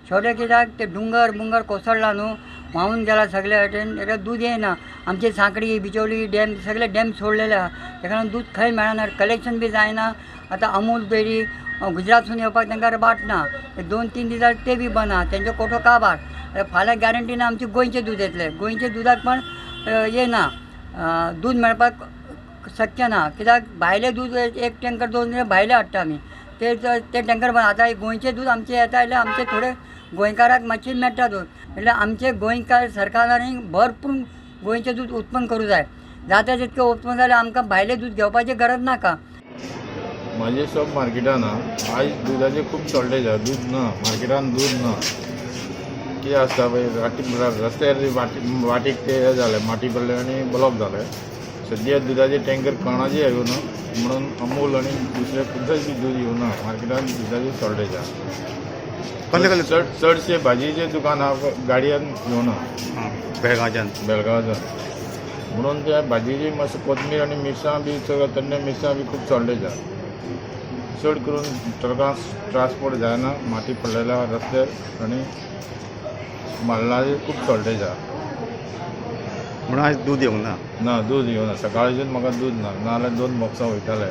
शेवटे कित्याक ते डुंगर कोसळ्ळा न्हू, व्हांवून गेला सगळे वाटेन, ताका दूद येना. आमचे सांकडी बिचोली डॅम सगळे डॅम सोडलेले आहा, ताका लागून दूद खंय मेळना, कलेक्शन बी जायना. आतां अमूल डेरी गुजरातसून येवपाक तांकां बाट ना, 2-3 दीस जाले ते बी बंद आहा, तेंचो कोठो काबार. फाल्यां गॅरंटीन आमचे गोंयचें दूद येतलें, गोंयच्या दुदाक पण येना, दूद मेळपाक शक्य ना. कित्याक भायलें दूद एक टँकर 2 भायले हाडटा आमी, ते टँकर बंद. आतां गोंयचें दूद आमचें येता जाल्यार आमचे थोडे गोंयकाराक मातशें मेळटा दूद. म्हटल्यार आमचे गोंयकार सरकारांनी भरपूर गोंयचें दूद उत्पन्न करूं जाय. जाता तितकें उत्पन्न जाल्यार आमकां भायलें दूद घेवपाची गरज नाका. माझे सब मार्केटान आज दुधाचे खूप शॉर्टेज आहे. दूध ना मार्केटान, दूध ना. कितें आसता पळय, रस्त्यार वाटीक ते हे जालें, माटी पडले आनी ब्लॉक जाले. सद्या दुधाचे टँकर कोणाचे येवना, म्हणून अमूल आनी दुसरे कुठेच दूध येवना. मार्केटान दुधाची शॉर्टेज आहे. चडशे भाजयेचे दुकान हांव गाडयांन घेवना बेळगांवच्यान, म्हणून त्या भाजयेची मातशें कोथमीर आनी मिरसांग बी सगळें तन्ने मिरसांग बी खूब शॉर्टेज आहे. चड करून ट्रकां ट्रान्सपोर्ट जायना, माती पडलेल्या रस्त्यार आनी माल्लाची खूब शॉर्टेज आहे. म्हणून आज दूध येवंक ना. ना दूद येवना. सकाळच्यान म्हाका दूद ना, नाजाल्यार 2 बॉक्सां वयताले.